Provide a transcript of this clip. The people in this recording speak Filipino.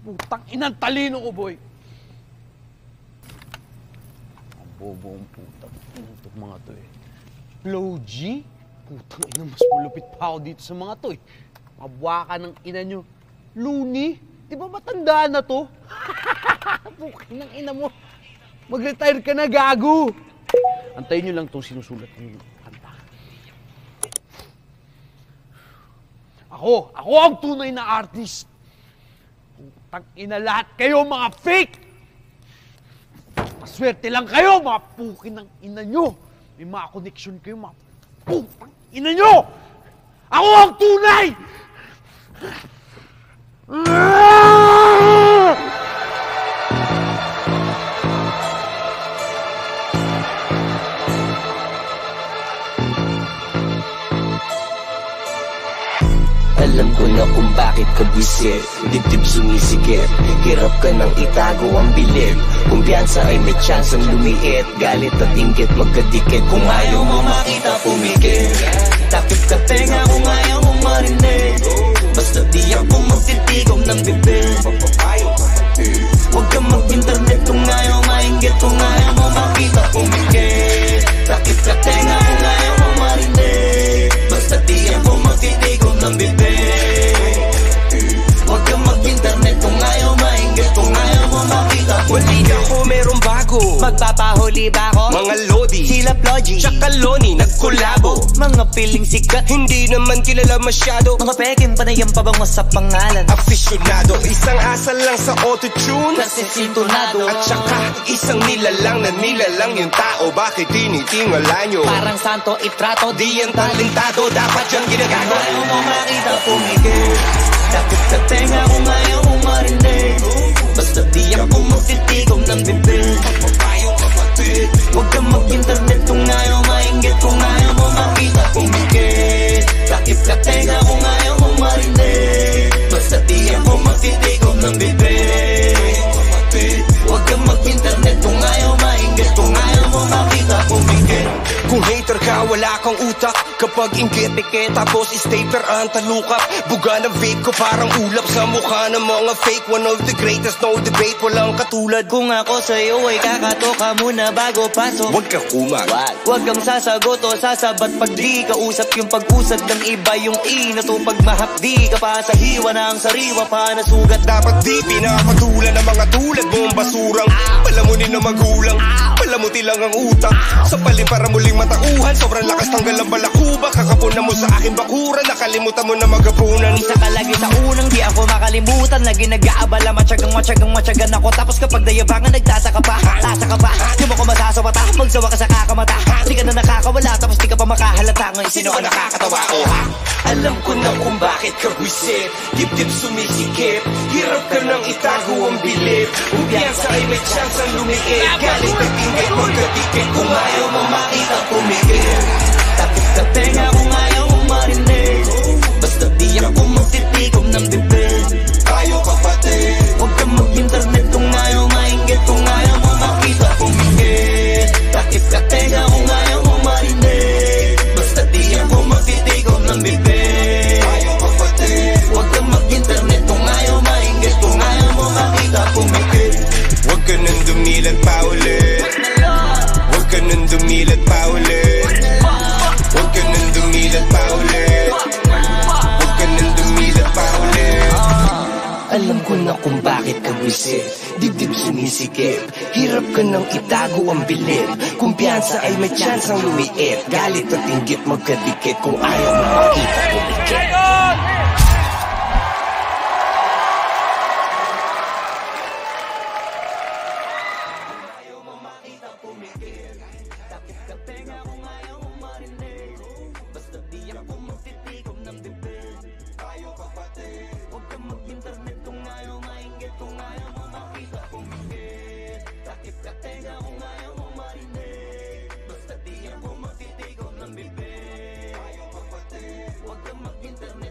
Putang inang talino ko, boy. Ang bobo ang putang inang itong mga to eh. Flo G? Putang ina, mas malupit pa ako dito sa mga to eh. Mabwaka ng ina nyo. Looney? Di ba matanda na to? Pukin ng ina mo. Mag-retire ka na, gago. Antayin nyo lang itong sinusulat ng kanta. Ako ang tunay na artist. Putang ina lahat kayo, mga fake! Maswerte lang kayo, mga pukin ng ina nyo. May mga connection kayo, mga putang ina nyo! Ako ang tunay! Alam ko na kung bakit ka buwisit, dibdib sumisikip. Hirap ka nang itago ang bilib. Kumpiyansa ay may chance ang lumiit. Galit at inggit magkadikit. Kung ayaw mo makita pumikit, takip ka tenga kung ayaw mo marinig. Basta di ako magtitigom ng bibig. Huwag ka mag-internet kung ayaw mainggit. Kung ayaw mo makita pumikit, takip ka tenga kung ayaw mo marinig. Basta di ako magtitigom ng bibig. Huwag ka mag-internet kung ayaw mainggit. Kung ayaw mo makita pumikit. Wali ako merong bago, magpapahuli ba ako? Mga Lodi, sila Plogy, tsaka Loni nagkolabo. Mga feeling sikat, hindi naman kilala masyado. Mga pekin, panayang pabango sa pangalan. Aficionado, isang asal lang sa auto-tune, kasi sintonado. At tsaka isang nilalang na nilalang yung tao. Bakit tinitingala nyo? Parang santo itrato, di yan talentado. Dapat yung ginagawa. Kung ayaw mo makita pumikit, takip ka tenga kung ayaw mo marinig. Basta di ako magtitigom ng bibig. Huwag ka mag-internet kung ayaw mainggit. Kung ayaw mo makita pumikit, takip ka tenga kung ayaw mo marinig. Basta di ako magtitigom ng bibig. Huwag ka mag-internet kung ayaw mainggit. Kung ayaw mo makita pumikit. Kung hater ka, wala kang utak. Kapag inggit, pikit, tapos stapler ang talukap. Buga na vape ko parang ulap sa mukha ng mga fake. One of the greatest, no debate, walang katulad. Kung ako sa'yo ay kakatoka muna bago pasok, huwag ka kumag. Huwag kang sasagot o sasabat pag di ka usap. Yung pag-usad ng iba yung inato. Pag mahapdi ka pa sa hiwa ng sariwa pa na sugat. Dapat di pinapatulan ng mga tulad mong basurang palamunin na magulang. Palamuti lang ang utak sa palim para muling matauhan. Sobrang lakas tanggal ang balakuba. Kakapunan mo sa aking bakuran. Nakalimutan mo na magapunan. Isa ka lagi sa unang di ako makalimutan. Lagi nag-aabala, matyagang ako. Tapos kapag dayabangan nagtataka pa. Tasa ka pa, di mo ko masasawata. Magsawa ka sa kakamata, di ka na nakakawala. Tapos di ka pa makahalata. Ngayon sino ang nakakatawa? Oh ha? Alam ko na kung bakit ka buwisit, dibdib sumisikip. Hirap ka nang itago ang bilib. Kumpiyansa ay may chance ang lumiit. Galit at inggit magkadikit. Kung ayaw mo makita pumikit, takip ka tenga kung ayaw mo marinig. Basta di ako magtitigom ng bibig. Tayo kapatid, huwag ka mag-internet kung ayaw mainggit. Kung ayaw mo makita pumikit, takip ka tenga kung ayaw mo marinig. Basta di ako magtitigom ng bibig. Tayo kapatid, huwag ka mag-internet kung ayaw mainggit. Kung ayaw mo makita pumikit. Huwag ka nang dumilat pa ulit. Huwag ka nang dumilat pa ulit. Huwag ka nang dumilat pa ulit. Huwag ka nang dumilat pa ulit. Alam ko na kung bakit ka buwisit, dibdib sumisikip. Hirap ka nang itago ang bilib. Kumpiyansa ay may chance ang lumiit. Galit at inggit magkadikit. Kung ayaw mo makita pumikit. Huwag ka mag-internet kung ayaw mainggit. Kung ayaw mo makita pumikit, takip ka tenga kung ayaw mo marinig. Basta di ako magtitigom ng bibig. Huwag ka mag-internet